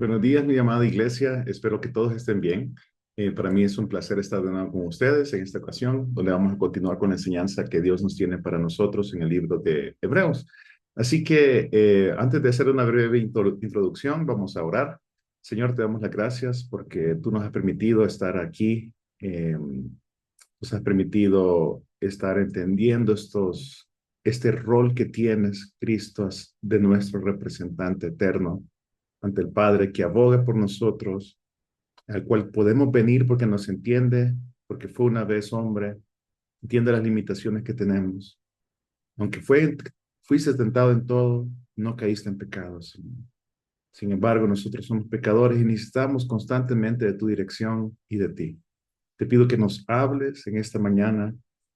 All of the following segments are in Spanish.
Buenos días, mi amada iglesia. Espero que todos estén bien. Para mí es un placer estar de nuevo con ustedes en esta ocasión, donde vamos a continuar con la enseñanza que Dios nos tiene para nosotros en el libro de Hebreos. Así que antes de hacer una breve introducción, vamos a orar. Señor, te damos las gracias porque tú nos has permitido estar aquí, nos has permitido estar entendiendo este rol que tienes, Cristo, de nuestro representante eterno ante el Padre que aboga por nosotros, al cual podemos venir porque nos entiende, porque fue una vez hombre, entiende las limitaciones que tenemos. Aunque fuiste tentado en todo, no caíste en pecados. Sin embargo, nosotros somos pecadores y necesitamos constantemente de tu dirección y de ti. Te pido que nos hables en esta mañana,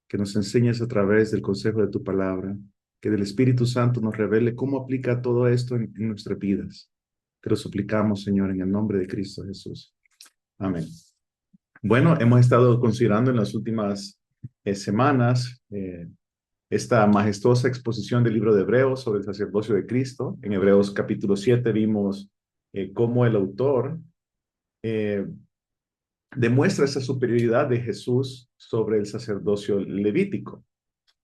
que nos enseñes a través del consejo de tu palabra, que del Espíritu Santo nos revele cómo aplica todo esto en nuestras vidas. Te lo suplicamos, Señor, en el nombre de Cristo Jesús. Amén. Bueno, hemos estado considerando en las últimas semanas esta majestuosa exposición del libro de Hebreos sobre el sacerdocio de Cristo. En Hebreos capítulo 7 vimos cómo el autor eh, demuestra esa superioridad de Jesús sobre el sacerdocio levítico,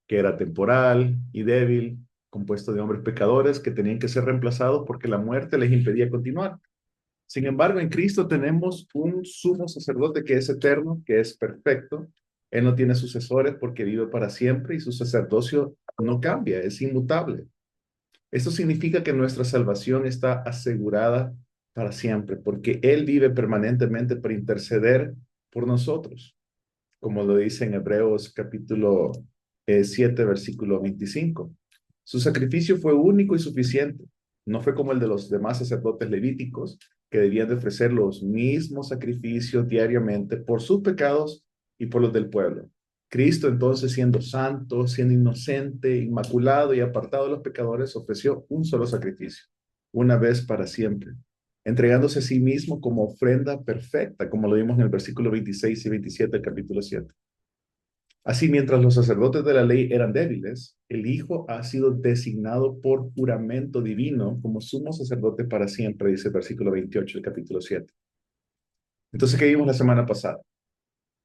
que era temporal y débil, compuesto de hombres pecadores que tenían que ser reemplazados porque la muerte les impedía continuar. Sin embargo, en Cristo tenemos un sumo sacerdote que es eterno, que es perfecto. Él no tiene sucesores porque vive para siempre y su sacerdocio no cambia, es inmutable. Esto significa que nuestra salvación está asegurada para siempre, porque Él vive permanentemente para interceder por nosotros, como lo dice en Hebreos capítulo 7, versículo 25. Su sacrificio fue único y suficiente. No fue como el de los demás sacerdotes levíticos, que debían de ofrecer los mismos sacrificios diariamente por sus pecados y por los del pueblo. Cristo entonces, siendo santo, siendo inocente, inmaculado y apartado de los pecadores, ofreció un solo sacrificio, una vez para siempre, entregándose a sí mismo como ofrenda perfecta, como lo vimos en el versículo 26 y 27 del capítulo 7. Así, mientras los sacerdotes de la ley eran débiles, el Hijo ha sido designado por juramento divino como sumo sacerdote para siempre, dice el versículo 28 del capítulo 7. Entonces, ¿qué vimos la semana pasada?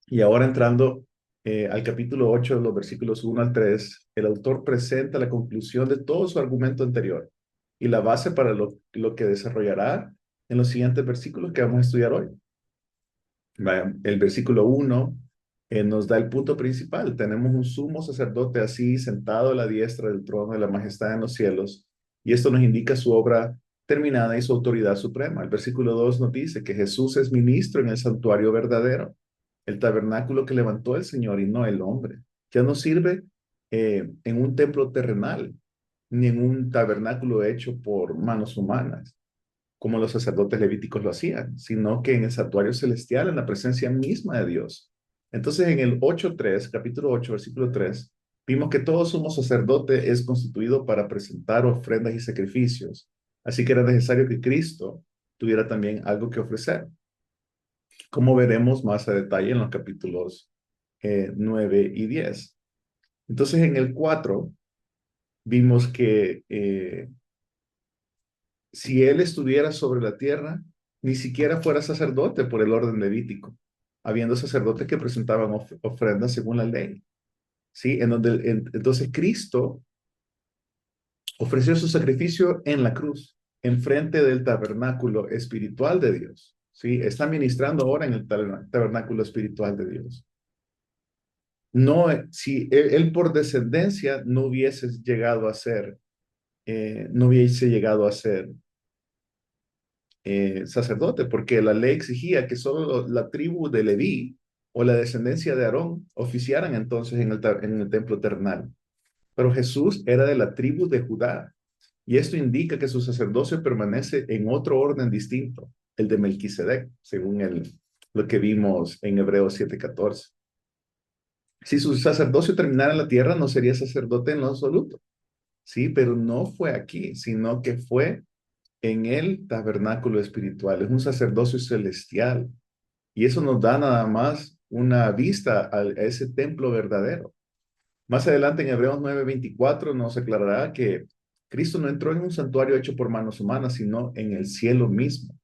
Y ahora entrando al capítulo 8, los versículos 1 al 3, el autor presenta la conclusión de todo su argumento anterior y la base para lo que desarrollará en los siguientes versículos que vamos a estudiar hoy. Vaya, el versículo 1 nos da el punto principal. Tenemos un sumo sacerdote así sentado a la diestra del trono de la majestad en los cielos, y esto nos indica su obra terminada y su autoridad suprema. El versículo 2 nos dice que Jesús es ministro en el santuario verdadero, el tabernáculo que levantó el Señor y no el hombre. Ya no sirve en un templo terrenal, ni en un tabernáculo hecho por manos humanas como los sacerdotes levíticos lo hacían, sino que en el santuario celestial, en la presencia misma de Dios. Entonces, en el 8.3, capítulo 8, versículo 3, vimos que todo sumo sacerdote es constituido para presentar ofrendas y sacrificios. Así que era necesario que Cristo tuviera también algo que ofrecer, como veremos más a detalle en los capítulos 9 y 10. Entonces, en el 4 vimos que si él estuviera sobre la tierra, ni siquiera fuera sacerdote por el orden levítico, habiendo sacerdotes que presentaban ofrendas según la ley. ¿Sí? Entonces Cristo ofreció su sacrificio en la cruz, enfrente del tabernáculo espiritual de Dios. ¿Sí? Está ministrando ahora en el tabernáculo espiritual de Dios. No, si él por descendencia no hubiese llegado a ser, no hubiese llegado a ser sacerdote, porque la ley exigía que solo la tribu de Leví o la descendencia de Aarón oficiaran entonces en el templo terrenal. Pero Jesús era de la tribu de Judá, y esto indica que su sacerdocio permanece en otro orden distinto, el de Melquisedec, según lo que vimos en Hebreos 7:14. Si su sacerdocio terminara en la tierra, no sería sacerdote en lo absoluto, sí, pero no fue aquí, sino que fue en el tabernáculo espiritual, es un sacerdocio celestial. Y eso nos da nada más una vista a ese templo verdadero. Más adelante en Hebreos 9:24 nos aclarará que Cristo no entró en un santuario hecho por manos humanas, sino en el cielo mismo.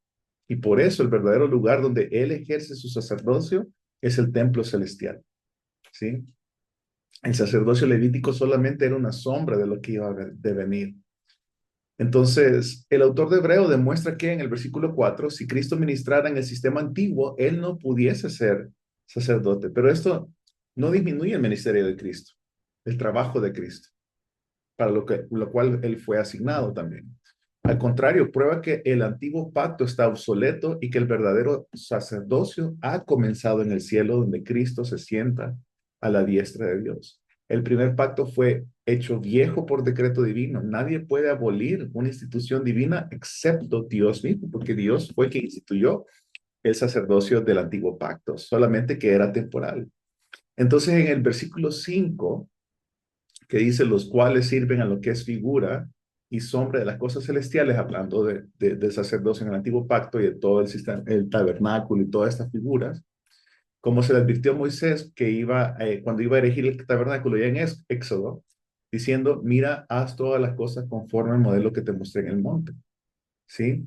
Y por eso el verdadero lugar donde Él ejerce su sacerdocio es el templo celestial, ¿sí? El sacerdocio levítico solamente era una sombra de lo que iba a devenir. Entonces, el autor de Hebreo demuestra que en el versículo 4, si Cristo ministrara en el sistema antiguo, Él no pudiese ser sacerdote. Pero esto no disminuye el ministerio de Cristo, el trabajo de Cristo, para lo cual Él fue asignado también. Al contrario, prueba que el antiguo pacto está obsoleto y que el verdadero sacerdocio ha comenzado en el cielo, donde Cristo se sienta a la diestra de Dios. El primer pacto fue hecho viejo por decreto divino. Nadie puede abolir una institución divina excepto Dios mismo, porque Dios fue quien instituyó el sacerdocio del antiguo pacto, solamente que era temporal. Entonces, en el versículo 5 que dice los cuales sirven a lo que es figura y sombra de las cosas celestiales, hablando del sacerdocio en el antiguo pacto y de todo el sistema, el tabernáculo y todas estas figuras, como se le advirtió a Moisés que iba, cuando iba a erigir el tabernáculo ya en Éxodo, diciendo, mira, haz todas las cosas conforme al modelo que te mostré en el monte, ¿sí?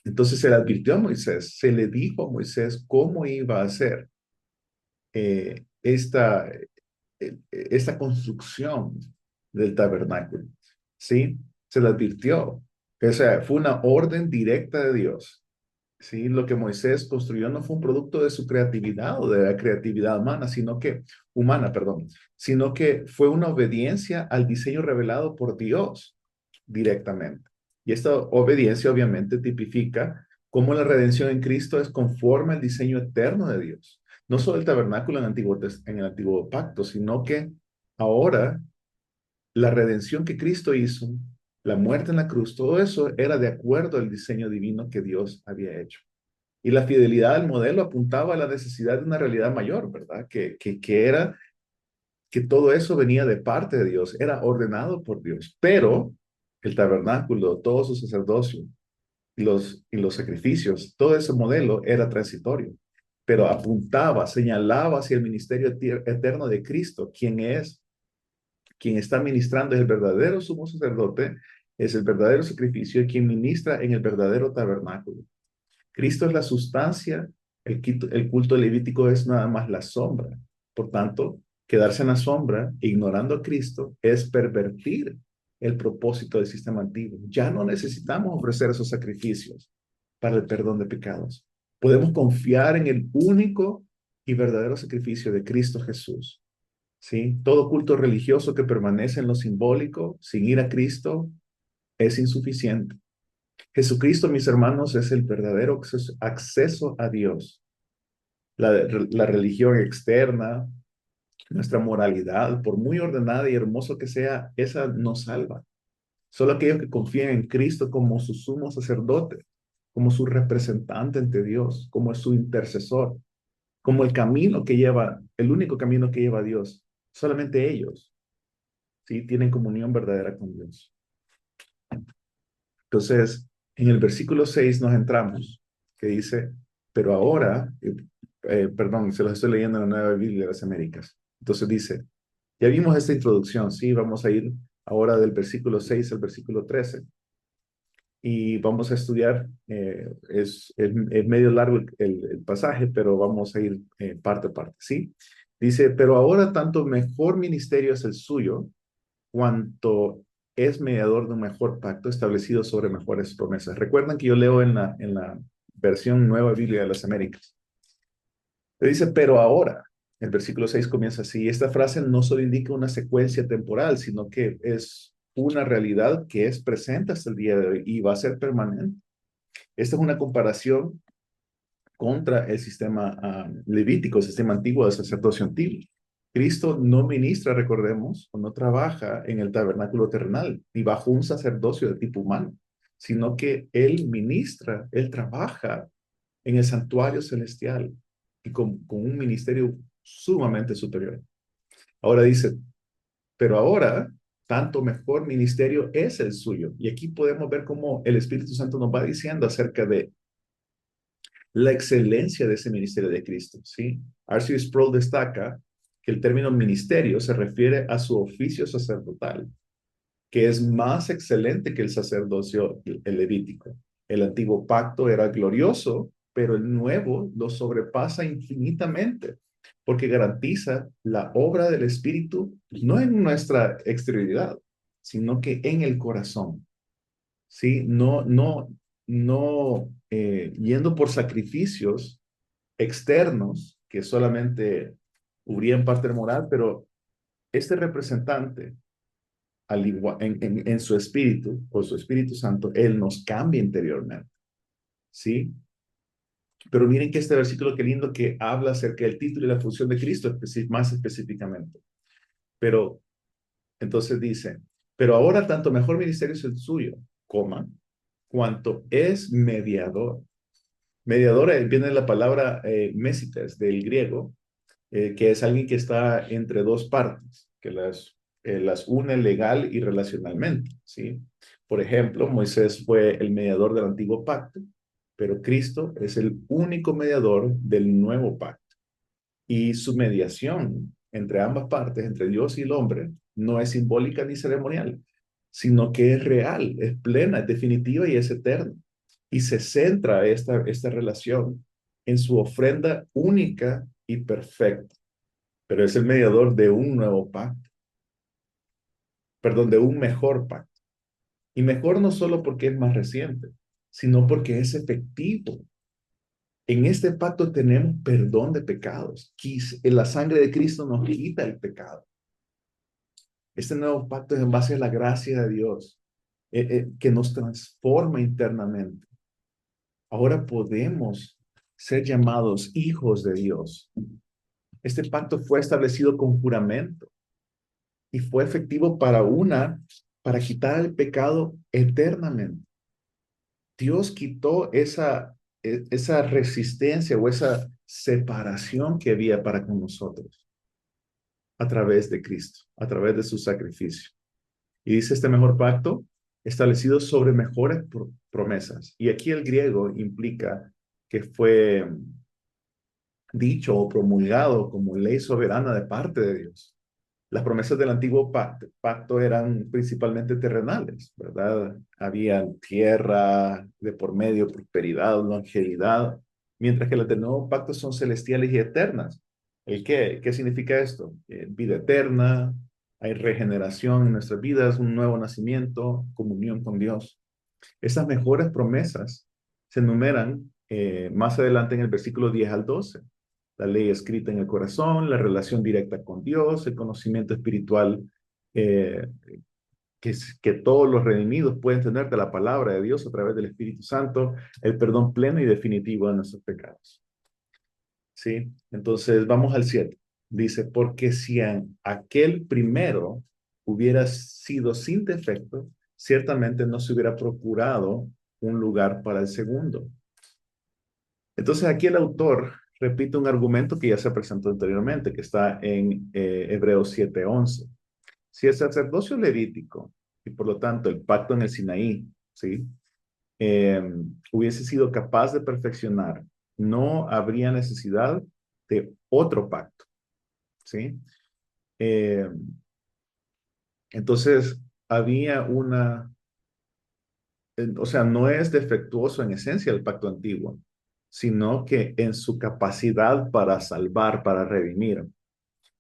Entonces se le advirtió a Moisés, se le dijo a Moisés cómo iba a hacer esta construcción del tabernáculo, ¿sí? Se le advirtió. O sea, fue una orden directa de Dios, ¿sí? Lo que Moisés construyó no fue un producto de su creatividad o de la creatividad humana, perdón, sino que fue una obediencia al diseño revelado por Dios directamente. Y esta obediencia obviamente tipifica cómo la redención en Cristo es conforme al diseño eterno de Dios. No solo el tabernáculo en el antiguo pacto, sino que ahora la redención que Cristo hizo, la muerte en la cruz, todo eso era de acuerdo al diseño divino que Dios había hecho. Y la fidelidad al modelo apuntaba a la necesidad de una realidad mayor, ¿verdad? Que era que todo eso venía de parte de Dios, era ordenado por Dios. Pero el tabernáculo, todo su sacerdocio y los sacrificios, todo ese modelo era transitorio, pero apuntaba, señalaba hacia el ministerio eterno de Cristo, quien está ministrando es el verdadero sumo sacerdote, es el verdadero sacrificio y quien ministra en el verdadero tabernáculo. Cristo es la sustancia, el culto levítico es nada más la sombra. Por tanto, quedarse en la sombra, ignorando a Cristo, es pervertir el propósito del sistema antiguo. Ya no necesitamos ofrecer esos sacrificios para el perdón de pecados. Podemos confiar en el único y verdadero sacrificio de Cristo Jesús. ¿Sí? Todo culto religioso que permanece en lo simbólico, sin ir a Cristo, es insuficiente. Jesucristo, mis hermanos, es el verdadero acceso a Dios. La religión externa, nuestra moralidad, por muy ordenada y hermoso que sea, esa no salva. Solo aquellos que confían en Cristo como su sumo sacerdote, como su representante ante Dios, como su intercesor, como el único camino que lleva a Dios. Solamente ellos, ¿sí? Tienen comunión verdadera con Dios. Entonces, en el versículo 6 nos entramos, que dice, pero ahora, perdón, se los estoy leyendo en la Nueva Biblia de las Américas. Entonces dice, ya vimos esta introducción, ¿sí? Vamos a ir ahora del versículo 6 al versículo 13 y vamos a estudiar, es medio largo el pasaje, pero vamos a ir parte a parte, ¿sí? Dice, pero ahora tanto mejor ministerio es el suyo, cuanto es mediador de un mejor pacto establecido sobre mejores promesas. Recuerdan que yo leo en la versión Nueva Biblia de las Américas. Le dice, pero ahora, el versículo 6 comienza así. Esta frase no solo indica una secuencia temporal, sino que es una realidad que es presente hasta el día de hoy y va a ser permanente. Esta es una comparación contra el sistema levítico, el sistema antiguo del sacerdocio antiguo. Cristo no ministra, recordemos, o no trabaja en el tabernáculo terrenal, ni bajo un sacerdocio de tipo humano, sino que Él ministra, Él trabaja en el santuario celestial y con un ministerio sumamente superior. Ahora dice, pero ahora, tanto mejor ministerio es el suyo. Y aquí podemos ver cómo el Espíritu Santo nos va diciendo acerca de la excelencia de ese ministerio de Cristo, ¿sí? R.C. Sproul destaca que el término ministerio se refiere a su oficio sacerdotal, que es más excelente que el sacerdocio levítico. El antiguo pacto era glorioso, pero el nuevo lo sobrepasa infinitamente, porque garantiza la obra del Espíritu no en nuestra exterioridad, sino que en el corazón. ¿Sí? No yendo por sacrificios externos que solamente cubrían parte moral, pero este representante, al igual, en su espíritu, por su Espíritu Santo, él nos cambia interiormente, ¿sí? Pero miren que este versículo, qué lindo que habla acerca del título y la función de Cristo, más específicamente. Pero entonces dice, pero ahora tanto mejor ministerio es el suyo, coma, cuanto es mediador. Mediador viene la palabra mesites del griego, que es alguien que está entre dos partes, que las une legal y relacionalmente, ¿sí? Por ejemplo, Moisés fue el mediador del antiguo pacto, pero Cristo es el único mediador del nuevo pacto. Y su mediación entre ambas partes, entre Dios y el hombre, no es simbólica ni ceremonial, sino que es real, es plena, es definitiva y es eterna. Y se centra esta relación en su ofrenda única y perfecta, pero es el mediador de un nuevo pacto, perdón, de un mejor pacto. Y mejor no solo porque es más reciente, sino porque es efectivo. En este pacto tenemos perdón de pecados. La sangre de Cristo nos quita el pecado. Este nuevo pacto es en base a la gracia de Dios, que nos transforma internamente. Ahora podemos ser llamados hijos de Dios. Este pacto fue establecido con juramento y fue efectivo para quitar el pecado eternamente. Dios quitó esa resistencia o esa separación que había para con nosotros a través de Cristo, a través de su sacrificio. Y dice este mejor pacto establecido sobre mejores promesas. Y aquí el griego implica que fue dicho o promulgado como ley soberana de parte de Dios. Las promesas del antiguo pacto eran principalmente terrenales, ¿verdad? Había tierra de por medio, prosperidad, longevidad, mientras que las del nuevo pacto son celestiales y eternas. ¿Qué significa esto? Vida eterna, hay regeneración en nuestras vidas, un nuevo nacimiento, comunión con Dios. Esas mejores promesas se enumeran más adelante en el versículo 10 al 12. La ley escrita en el corazón, la relación directa con Dios, el conocimiento espiritual eh, que todos los redimidos pueden tener de la palabra de Dios a través del Espíritu Santo, el perdón pleno y definitivo de nuestros pecados. ¿Sí? Entonces vamos al 7. Dice, porque si aquel primero hubiera sido sin defecto, ciertamente no se hubiera procurado un lugar para el segundo. Entonces aquí el autor repite un argumento que ya se presentó anteriormente, que está en Hebreos 7:11. Si el sacerdocio levítico y por lo tanto el pacto en el Sinaí, ¿sí? eh, hubiese sido capaz de perfeccionar, no habría necesidad de otro pacto, ¿sí? Eh, entonces, había o sea, no es defectuoso en esencia el pacto antiguo, sino que en su capacidad para salvar, para redimir.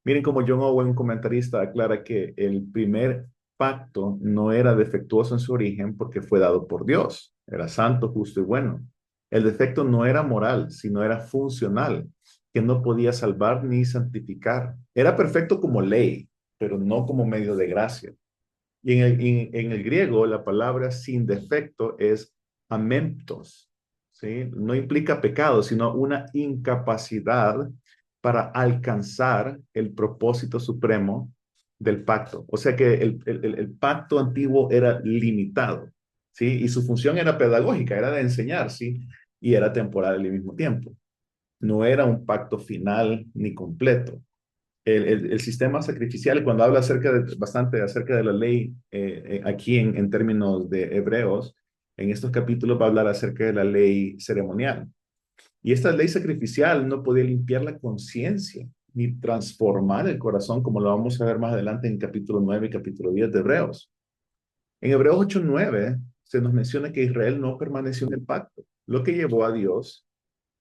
Miren cómo John Owen, un comentarista, aclara que el primer pacto no era defectuoso en su origen porque fue dado por Dios. Era santo, justo y bueno. El defecto no era moral, sino era funcional, que no podía salvar ni santificar. Era perfecto como ley, pero no como medio de gracia. Y en el griego la palabra sin defecto es amentos, ¿sí? No implica pecado, sino una incapacidad para alcanzar el propósito supremo del pacto. O sea que el pacto antiguo era limitado, ¿sí? Y su función era pedagógica, era de enseñar, ¿sí? Y era temporal al mismo tiempo. No era un pacto final ni completo. El sistema sacrificial, cuando habla bastante acerca de la ley, aquí en términos de hebreos, en estos capítulos va a hablar acerca de la ley ceremonial. Y esta ley sacrificial no podía limpiar la conciencia ni transformar el corazón, como lo vamos a ver más adelante en capítulo 9 y capítulo 10 de Hebreos. En Hebreos 8:9 se nos menciona que Israel no permaneció en el pacto, lo que llevó a Dios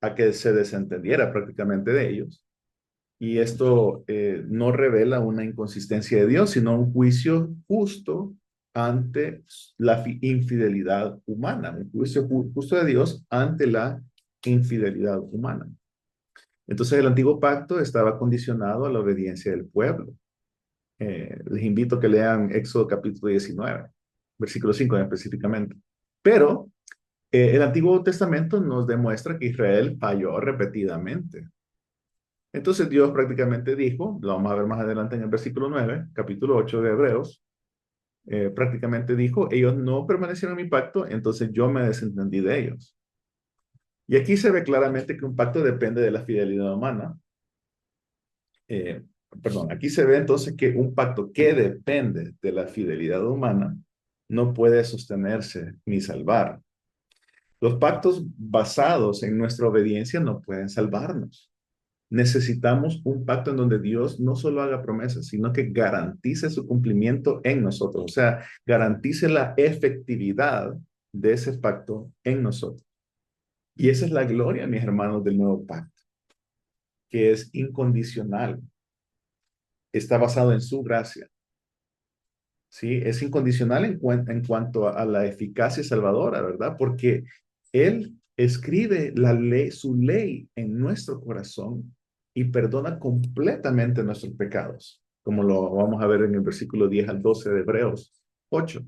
a que se desentendiera prácticamente de ellos. Y esto no revela una inconsistencia de Dios, sino un juicio justo ante la infidelidad humana, un juicio justo de Dios ante la infidelidad humana. Entonces el antiguo pacto estaba condicionado a la obediencia del pueblo. Les invito a que lean Éxodo capítulo 19, versículo 5 específicamente. Pero el Antiguo Testamento nos demuestra que Israel falló repetidamente. Entonces Dios prácticamente dijo, lo vamos a ver más adelante en el versículo 9, capítulo 8 de Hebreos, prácticamente dijo, ellos no permanecieron en mi pacto, entonces yo me desentendí de ellos. Y aquí se ve claramente que un pacto depende de la fidelidad humana. Eh, Perdón, aquí se ve entonces que un pacto que depende de la fidelidad humana no puede sostenerse ni salvar. Los pactos basados en nuestra obediencia no pueden salvarnos. Necesitamos un pacto en donde Dios no solo haga promesas, sino que garantice su cumplimiento en nosotros, o sea, garantice la efectividad de ese pacto en nosotros. Y esa es la gloria, mis hermanos, del nuevo pacto, que es incondicional, está basado en su gracia, ¿sí? Es incondicional en cuanto a la eficacia salvadora, ¿verdad? Porque Él escribe la ley, su ley en nuestro corazón y perdona completamente nuestros pecados, como lo vamos a ver en el versículo 10 al 12 de Hebreos 8.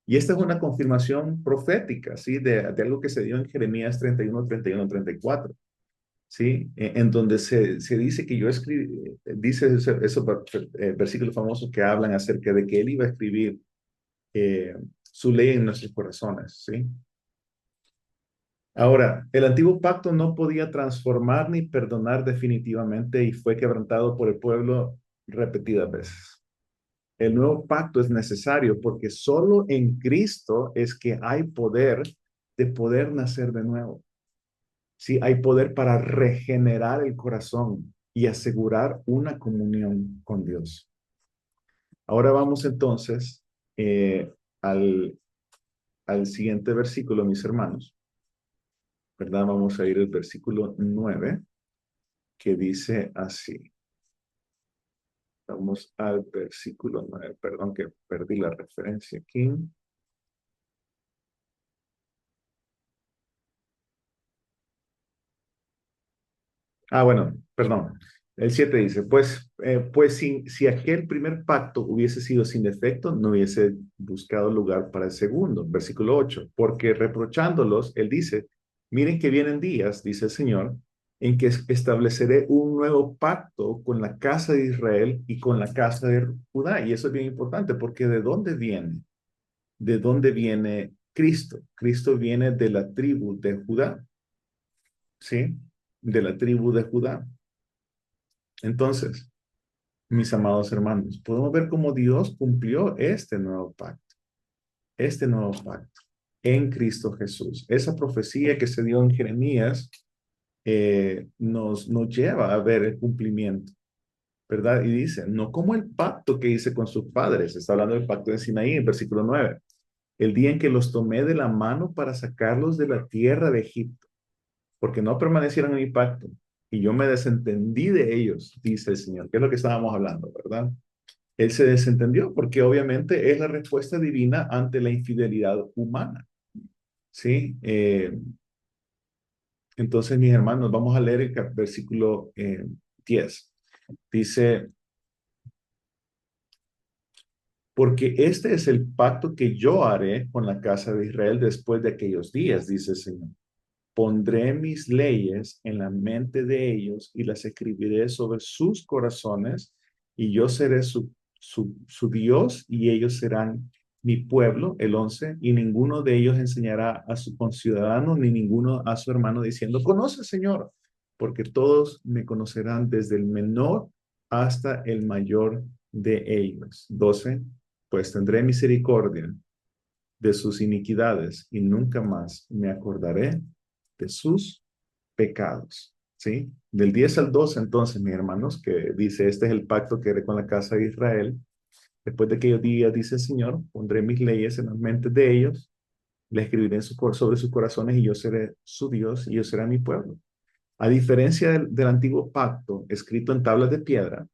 Y esta es una confirmación profética, ¿sí? De algo que se dio en Jeremías 31, 31, 34. ¿Sí? En donde se dice que yo escribí, dice esos versículos famosos que hablan acerca de que él iba a escribir su ley en nuestros corazones, ¿sí? Ahora, el antiguo pacto no podía transformar ni perdonar definitivamente y fue quebrantado por el pueblo repetidas veces. El nuevo pacto es necesario porque solo en Cristo es que hay poder de poder nacer de nuevo. Sí, hay poder para regenerar el corazón y asegurar una comunión con Dios. Ahora vamos entonces al, al siguiente versículo, mis hermanos, ¿verdad? Vamos a ir al versículo 9, que dice así. Vamos al versículo 9, perdón que perdí la referencia aquí. Bueno, perdón. El 7 dice, pues si aquel primer pacto hubiese sido sin defecto, no hubiese buscado lugar para el segundo. Versículo 8, porque reprochándolos, él dice, miren que vienen días, dice el Señor, en que estableceré un nuevo pacto con la casa de Israel y con la casa de Judá. Y eso es bien importante, porque ¿de dónde viene? ¿De dónde viene Cristo? Cristo viene de la tribu de Judá, ¿sí? De la tribu de Judá. Entonces, mis amados hermanos, podemos ver cómo Dios cumplió este nuevo pacto en Cristo Jesús. Esa profecía que se dio en Jeremías nos lleva a ver el cumplimiento, ¿verdad? Y dice, no como el pacto que hice con sus padres, está hablando del pacto de Sinaí, en versículo 9, el día en que los tomé de la mano para sacarlos de la tierra de Egipto, porque no permanecieron en mi pacto, y yo me desentendí de ellos, dice el Señor, que es lo que estábamos hablando, ¿verdad? Él se desentendió porque obviamente es la respuesta divina ante la infidelidad humana, ¿sí? Entonces, mis hermanos, vamos a leer el versículo 10. Dice, porque este es el pacto que yo haré con la casa de Israel después de aquellos días, dice el Señor. Pondré mis leyes en la mente de ellos y las escribiré sobre sus corazones y yo seré su Dios y ellos serán mi pueblo, el 11, y ninguno de ellos enseñará a su conciudadano ni ninguno a su hermano diciendo, conoce, Señor, porque todos me conocerán desde el menor hasta el mayor de ellos. 12, pues tendré misericordia de sus iniquidades y nunca más me acordaré de sus pecados. ¿Sí? Del 10 al 12, entonces, mis hermanos, que dice, este es el pacto que haré con la casa de Israel. Después de aquellos días, dice el Señor, pondré mis leyes en las mentes de ellos Le escribiré sobre sus corazones y yo seré su Dios y ellos serán mi pueblo. A diferencia del antiguo pacto escrito en tablas de piedra,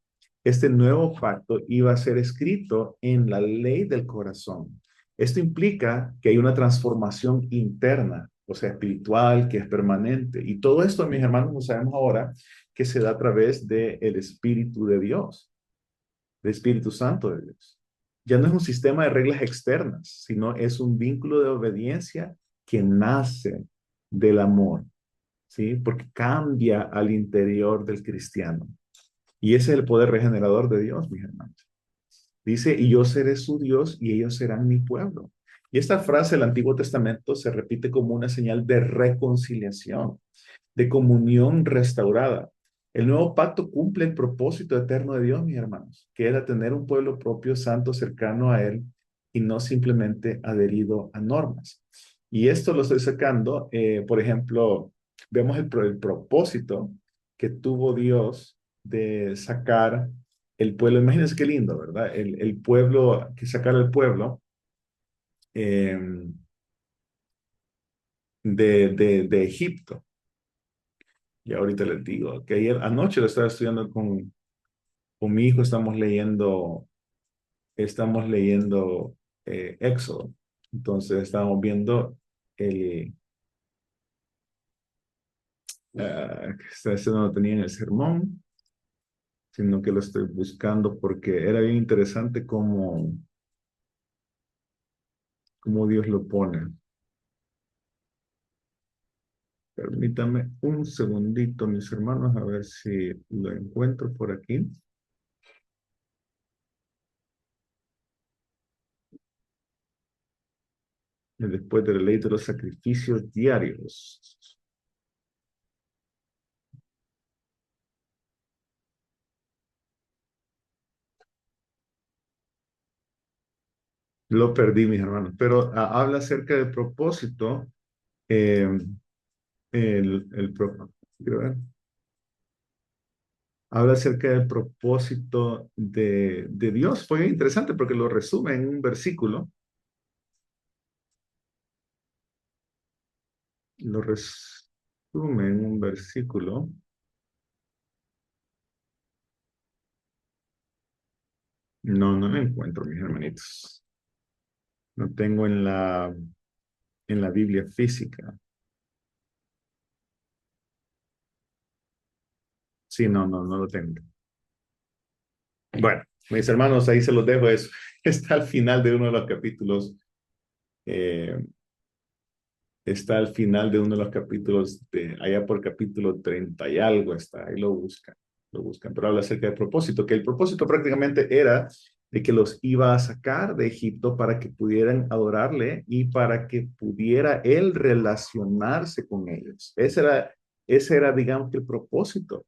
este nuevo pacto iba a ser escrito en la ley del corazón. Esto implica que hay una transformación interna, o sea, espiritual, que es permanente. Y todo esto, mis hermanos, lo sabemos ahora que se da a través del Espíritu de Dios, del Espíritu Santo de Dios. Ya no es un sistema de reglas externas, sino es un vínculo de obediencia que nace del amor, ¿sí? Porque cambia al interior del cristiano. Y ese es el poder regenerador de Dios, mis hermanos. Dice, y yo seré su Dios y ellos serán mi pueblo. Y esta frase del Antiguo Testamento se repite como una señal de reconciliación, de comunión restaurada. El nuevo pacto cumple el propósito eterno de Dios, mis hermanos, que era tener un pueblo propio, santo, cercano a Él y no simplemente adherido a normas. Y esto lo estoy sacando, por ejemplo, vemos el propósito que tuvo Dios de sacar el pueblo. Imagínense qué lindo, ¿verdad? El pueblo, que sacar el pueblo eh, de Egipto. Y ahorita les digo que ayer anoche lo estaba estudiando con mi hijo, estamos leyendo Éxodo. Entonces estábamos viendo el, ese no lo tenía en el sermón, sino que lo estoy buscando porque era bien interesante cómo Dios lo pone. Permítame un segundito, mis hermanos, a ver si lo encuentro por aquí. Y después de la ley de los sacrificios diarios. Lo perdí, mis hermanos, pero habla acerca del propósito. eh, quiero ver, habla acerca del propósito de Dios. Fue interesante porque lo resume en un versículo. Lo resume en un versículo. No, no lo encuentro, mis hermanitos. No tengo en la Biblia física. Sí, no, no, no lo tengo. Bueno, mis hermanos, ahí se los dejo. Eso está al final de uno de los capítulos. eh, Está al final de uno de los capítulos, allá por capítulo 30 y algo está. Ahí lo buscan. Pero habla acerca del propósito, que el propósito prácticamente era de que los iba a sacar de Egipto para que pudieran adorarle y para que pudiera él relacionarse con ellos. Ese era, digamos, que el propósito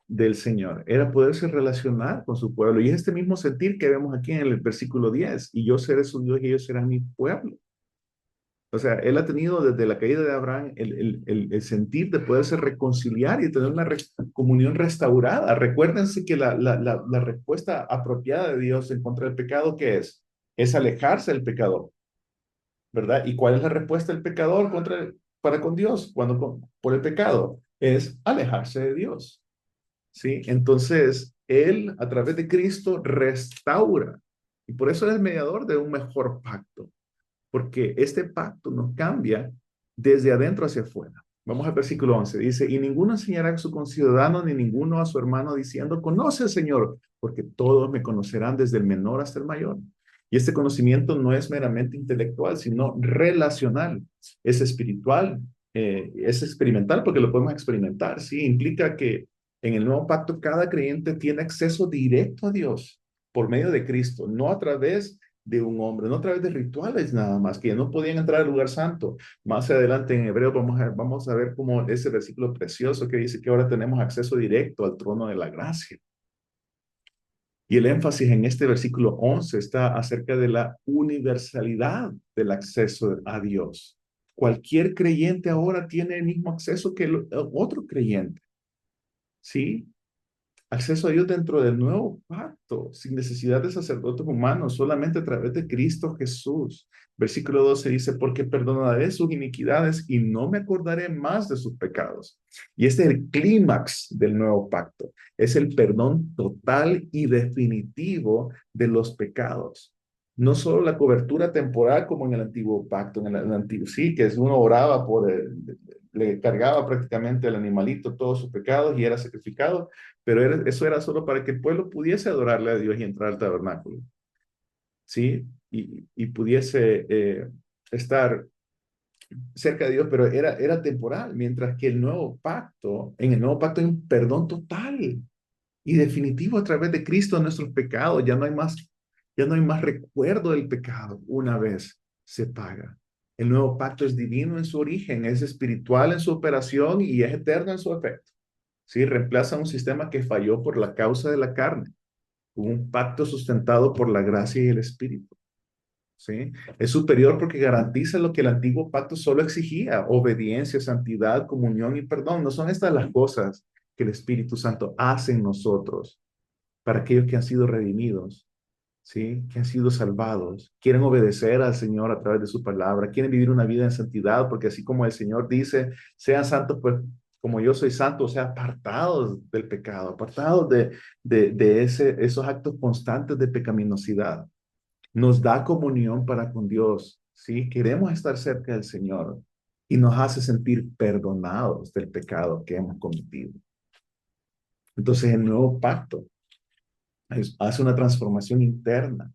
del Señor, era poderse relacionar con su pueblo. Y es este mismo sentir que vemos aquí en el versículo 10, y yo seré su Dios y ellos serán mi pueblo. O sea, él ha tenido desde la caída de Abraham el sentir de poderse reconciliar y tener una comunión restaurada. Recuérdense que la respuesta apropiada de Dios en contra del pecado, ¿qué es? Es alejarse del pecador, ¿verdad? ¿Y cuál es la respuesta del pecador para con Dios por el pecado? Es alejarse de Dios. ¿Sí? Entonces, Él a través de Cristo restaura. Y por eso es el mediador de un mejor pacto, porque este pacto nos cambia desde adentro hacia afuera. Vamos al versículo 11. Dice, y ninguno enseñará a su conciudadano ni ninguno a su hermano diciendo, conoce al Señor, porque todos me conocerán desde el menor hasta el mayor. Y este conocimiento no es meramente intelectual, sino relacional, es espiritual, es experimental, porque lo podemos experimentar, ¿sí? Implica que en el nuevo pacto cada creyente tiene acceso directo a Dios por medio de Cristo, no a través de un hombre, no a través de rituales nada más, que no podían entrar al lugar santo. Más adelante en Hebreo vamos a ver cómo ese versículo precioso que dice que ahora tenemos acceso directo al trono de la gracia. Y el énfasis en este versículo 11 está acerca de la universalidad del acceso a Dios. Cualquier creyente ahora tiene el mismo acceso que el otro creyente, ¿sí? acceso a Dios dentro del nuevo pacto, sin necesidad de sacerdotes humanos, solamente a través de Cristo Jesús. Versículo 12 dice, porque perdonaré sus iniquidades y no me acordaré más de sus pecados. Y este es el clímax del nuevo pacto. Es el perdón total y definitivo de los pecados. No solo la cobertura temporal como en el antiguo pacto, en el antiguo, sí, que es uno oraba por le cargaba prácticamente al animalito todos sus pecados y era sacrificado, pero eso era solo para que el pueblo pudiese adorarle a Dios y entrar al tabernáculo, ¿sí? Y pudiese estar cerca de Dios, pero era temporal, mientras que en el nuevo pacto hay un perdón total y definitivo a través de Cristo de nuestros pecados. Ya no hay más recuerdo del pecado una vez se paga. El nuevo pacto es divino en su origen, es espiritual en su operación y es eterno en su efecto. ¿Sí? Reemplaza un sistema que falló por la causa de la carne, un pacto sustentado por la gracia y el espíritu. ¿Sí? Es superior porque garantiza lo que el antiguo pacto solo exigía: obediencia, santidad, comunión y perdón. No son estas las cosas que el Espíritu Santo hace en nosotros para aquellos que han sido redimidos, ¿sí? Que han sido salvados, quieren obedecer al Señor a través de su palabra, quieren vivir una vida en santidad, porque así como el Señor dice, sean santos, pues como yo soy santo, o sea, apartados del pecado, apartados de esos actos constantes de pecaminosidad. Nos da comunión para con Dios, ¿sí? Queremos estar cerca del Señor y nos hace sentir perdonados del pecado que hemos cometido. Entonces, el nuevo pacto hace una transformación interna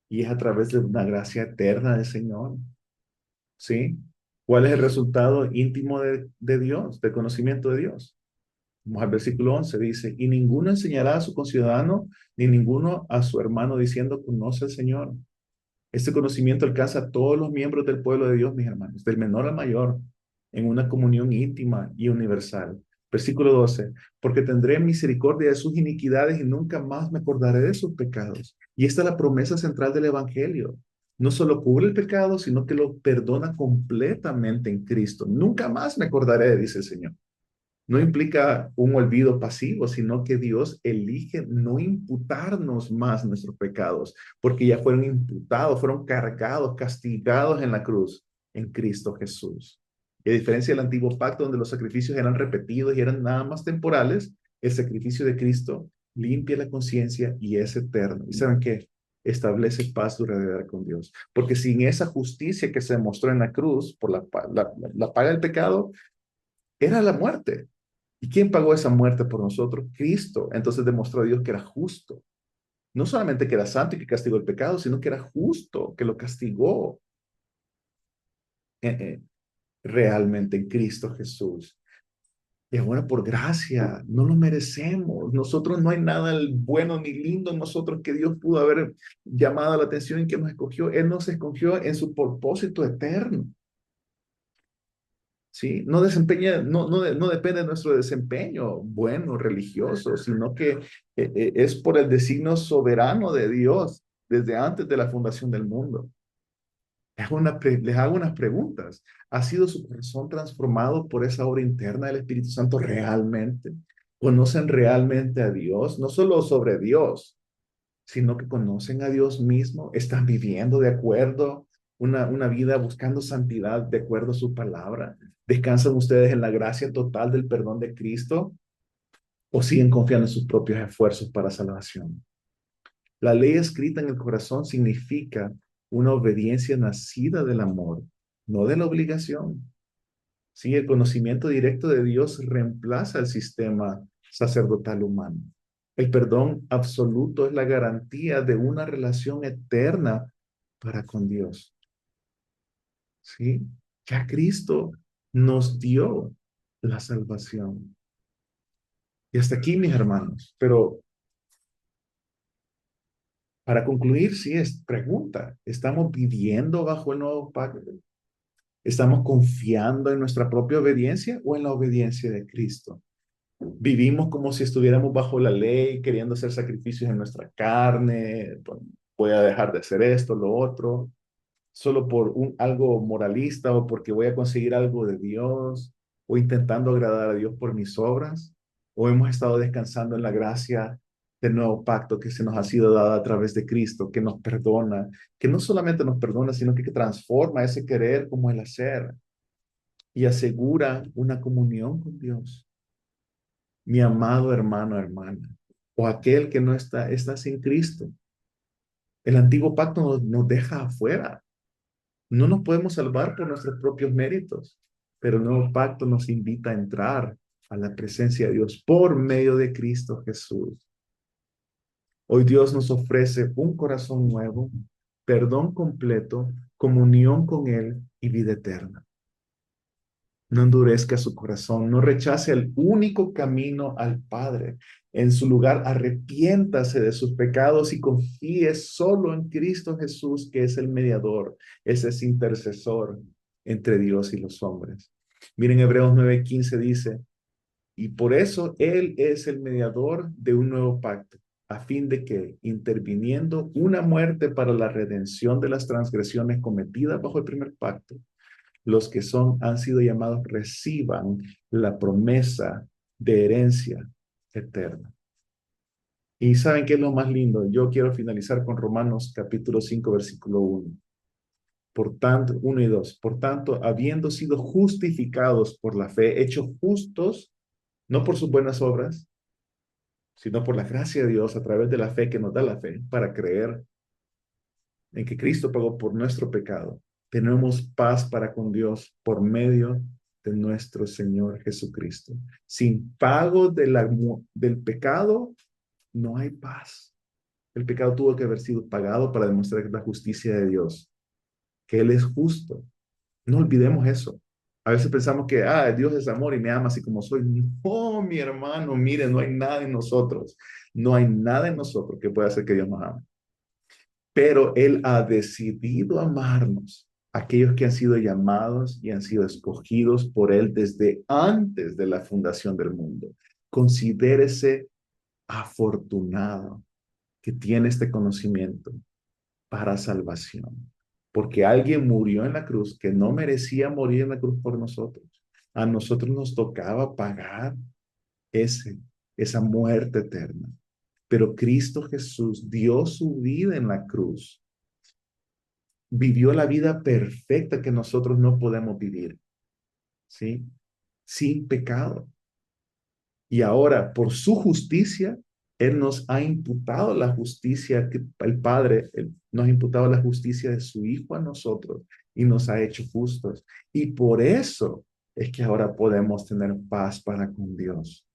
y es a través de una gracia eterna del Señor, ¿sí? ¿Cuál es el resultado íntimo de Dios, del conocimiento de Dios? Vamos al versículo 11, dice, y ninguno enseñará a su conciudadano, ni ninguno a su hermano diciendo, conoce al Señor. Este conocimiento alcanza a todos los miembros del pueblo de Dios, mis hermanos, del menor al mayor, en una comunión íntima y universal. Versículo 12, porque tendré misericordia de sus iniquidades y nunca más me acordaré de sus pecados. Y esta es la promesa central del Evangelio. No solo cubre el pecado, sino que lo perdona completamente en Cristo. Nunca más me acordaré, dice el Señor. No implica un olvido pasivo, sino que Dios elige no imputarnos más nuestros pecados, porque ya fueron imputados, fueron cargados, castigados en la cruz, en Cristo Jesús. Y a diferencia del antiguo pacto, donde los sacrificios eran repetidos y eran nada más temporales, el sacrificio de Cristo limpia la conciencia y es eterno. ¿Y saben qué? Establece paz duradera con Dios. Porque sin esa justicia que se demostró en la cruz por la paga del pecado, era la muerte. ¿Y quién pagó esa muerte por nosotros? Cristo. Entonces demostró a Dios que era justo. No solamente que era santo y que castigó el pecado, sino que era justo, que lo castigó eh, eh, realmente en Cristo Jesús. Y ahora por gracia, no lo merecemos. Nosotros no hay nada bueno ni lindo en nosotros que Dios pudo haber llamado la atención en que nos escogió. Él nos escogió en su propósito eterno. ¿Sí? No desempeña, no depende de nuestro desempeño bueno, religioso, sino que es por el designio soberano de Dios desde antes de la fundación del mundo. Les hago unas preguntas. ¿Ha sido su corazón transformado por esa obra interna del Espíritu Santo realmente? ¿Conocen realmente a Dios? No solo sobre Dios, sino que conocen a Dios mismo, están viviendo de acuerdo, una vida buscando santidad de acuerdo a su palabra. ¿Descansan ustedes en la gracia total del perdón de Cristo o siguen confiando en sus propios esfuerzos para salvación? La ley escrita en el corazón significa una obediencia nacida del amor, no de la obligación. Sí, el conocimiento directo de Dios reemplaza el sistema sacerdotal humano. El perdón absoluto es la garantía de una relación eterna para con Dios. ¿Sí? Ya Cristo nos dio la salvación. Y hasta aquí, mis hermanos. Pero para concluir, sí, es pregunta. ¿Estamos viviendo bajo el nuevo pacto? ¿Estamos confiando en nuestra propia obediencia o en la obediencia de Cristo? Vivimos como si estuviéramos bajo la ley, queriendo hacer sacrificios en nuestra carne, voy a dejar de hacer esto, lo otro, solo por algo moralista o porque voy a conseguir algo de Dios o intentando agradar a Dios por mis obras. o hemos estado descansando en la gracia del nuevo pacto que se nos ha sido dada a través de Cristo, que nos perdona, que no solamente nos perdona, sino que transforma ese querer como el hacer y asegura una comunión con Dios. Mi amado hermano, hermana, o aquel que no está sin Cristo. El antiguo pacto nos deja afuera. No nos podemos salvar por nuestros propios méritos, pero el nuevo pacto nos invita a entrar a la presencia de Dios por medio de Cristo Jesús. Hoy Dios nos ofrece un corazón nuevo, perdón completo, comunión con Él y vida eterna. No endurezca su corazón, no rechace el único camino al Padre. En su lugar, arrepiéntase de sus pecados y confíe solo en Cristo Jesús, que es el mediador, ese es intercesor entre Dios y los hombres. Miren, Hebreos 9:15 dice, y por eso Él es el mediador de un nuevo pacto, a fin de que, interviniendo una muerte para la redención de las transgresiones cometidas bajo el primer pacto, los que han sido llamados reciban la promesa de herencia eterna. Y ¿saben qué es lo más lindo? Yo quiero finalizar con Romanos capítulo 5, versículo 1. Por tanto, 1 y 2. Por tanto, habiendo sido justificados por la fe, hechos justos, no por sus buenas obras, sino por la gracia de Dios a través de la fe que nos da la fe para creer en que Cristo pagó por nuestro pecado. Tenemos paz para con Dios por medio de nuestro Señor Jesucristo. Sin pago del pecado, no hay paz. El pecado tuvo que haber sido pagado para demostrar la justicia de Dios, que Él es justo. No olvidemos eso. A veces pensamos que, Dios es amor y me ama así como soy. No, mi hermano, mire, no hay nada en nosotros. No hay nada en nosotros que pueda hacer que Dios nos ame. Pero Él ha decidido amarnos, aquellos que han sido llamados y han sido escogidos por Él desde antes de la fundación del mundo. Considérese afortunado que tiene este conocimiento para salvación, porque alguien murió en la cruz que no merecía morir en la cruz por nosotros. A nosotros nos tocaba pagar esa muerte eterna. Pero Cristo Jesús dio su vida en la cruz, vivió la vida perfecta que nosotros no podemos vivir, ¿sí? Sin pecado. Y ahora, por su justicia, Él nos ha imputado la justicia que el Padre nos ha imputado la justicia de su Hijo a nosotros y nos ha hecho justos. Y por eso es que ahora podemos tener paz para con Dios.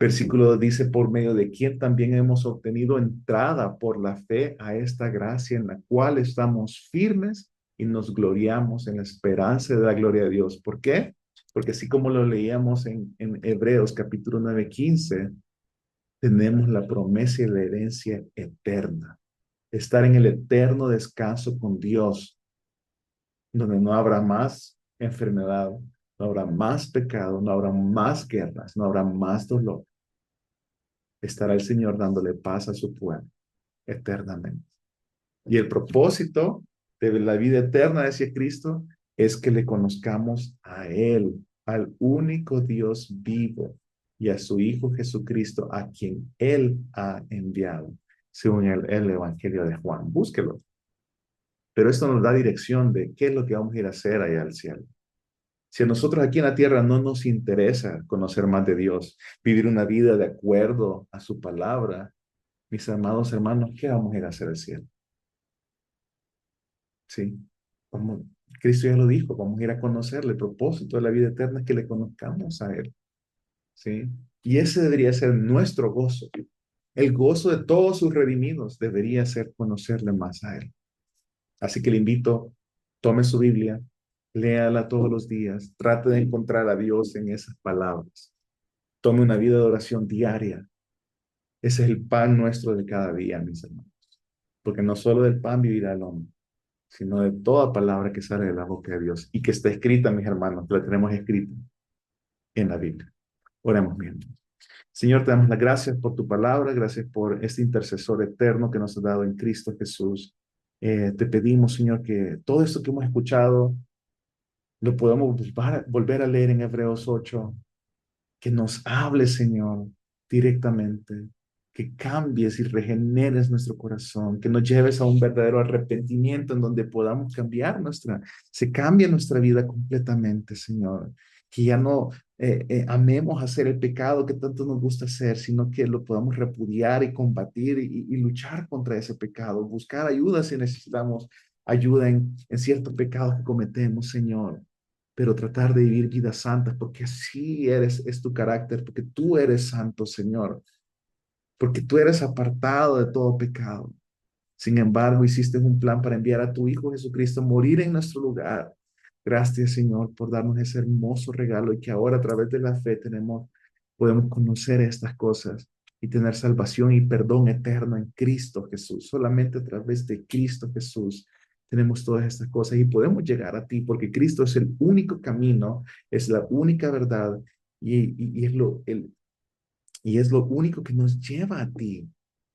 Versículo 2 dice, por medio de quien también hemos obtenido entrada por la fe a esta gracia en la cual estamos firmes y nos gloriamos en la esperanza de la gloria de Dios. ¿Por qué? Porque así como lo leíamos en Hebreos capítulo 9:15, tenemos la promesa y la herencia eterna. Estar en el eterno descanso con Dios, donde no habrá más enfermedad, no habrá más pecado, no habrá más guerras, no habrá más dolor. Estará el Señor dándole paz a su pueblo eternamente. Y el propósito de la vida eterna, decía Cristo, es que le conozcamos a Él, al único Dios vivo y a su Hijo Jesucristo, a quien Él ha enviado, según el Evangelio de Juan. Búsquelo. Pero esto nos da dirección de qué es lo que vamos a ir a hacer allá al cielo. Si a nosotros aquí en la tierra no nos interesa conocer más de Dios, vivir una vida de acuerdo a su palabra, mis amados hermanos, ¿qué vamos a ir a hacer al cielo? Sí, vamos, Cristo ya lo dijo, vamos a ir a conocerle. El propósito de la vida eterna es que le conozcamos a Él. Sí, y ese debería ser nuestro gozo. El gozo de todos sus redimidos debería ser conocerle más a Él. Así que le invito, tome su Biblia, léala todos los días, trate de encontrar a Dios en esas palabras. Tome una vida de oración diaria. Ese es el pan nuestro de cada día, mis hermanos. Porque no solo del pan vivirá el hombre, sino de toda palabra que sale de la boca de Dios y que está escrita, mis hermanos, que la tenemos escrita en la Biblia. Oremos bien. Señor, te damos las gracias por tu palabra, gracias por este intercesor eterno que nos ha dado en Cristo Jesús. Te pedimos, Señor, que todo esto que hemos escuchado lo podamos volver a leer en Hebreos 8, que nos hables, Señor, directamente, que cambies y regeneres nuestro corazón, que nos lleves a un verdadero arrepentimiento en donde podamos cambiar se cambia nuestra vida completamente, Señor, que ya no amemos hacer el pecado que tanto nos gusta hacer, sino que lo podamos repudiar y combatir y luchar contra ese pecado, buscar ayuda si necesitamos ayuda en ciertos pecados que cometemos, Señor, pero tratar de vivir vidas santas, porque así es tu carácter, porque tú eres santo, Señor, porque tú eres apartado de todo pecado. Sin embargo, hiciste un plan para enviar a tu Hijo Jesucristo a morir en nuestro lugar. Gracias, Señor, por darnos ese hermoso regalo y que ahora a través de la fe podemos conocer estas cosas y tener salvación y perdón eterno en Cristo Jesús. Solamente a través de Cristo Jesús tenemos todas estas cosas y podemos llegar a ti porque Cristo es el único camino, es la única verdad y y es lo único que nos lleva a ti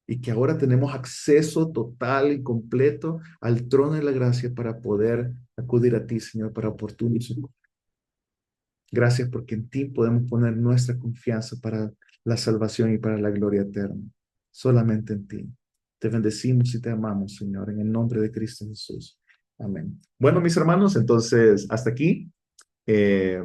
y que ahora tenemos acceso total y completo al trono de la gracia para poder acudir a ti, Señor, para oportuno socorro. Gracias porque en ti podemos poner nuestra confianza para la salvación y para la gloria eterna. Solamente en ti. Te bendecimos y te amamos, Señor, en el nombre de Cristo Jesús. Amén. Bueno, mis hermanos, entonces hasta aquí. Eh,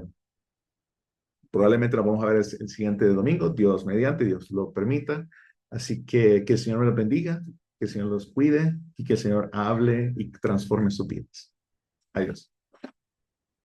Probablemente lo vamos a ver el siguiente domingo, Dios mediante, Dios lo permita. Así que el Señor los bendiga, que el Señor los cuide y que el Señor hable y transforme sus vidas. Adiós.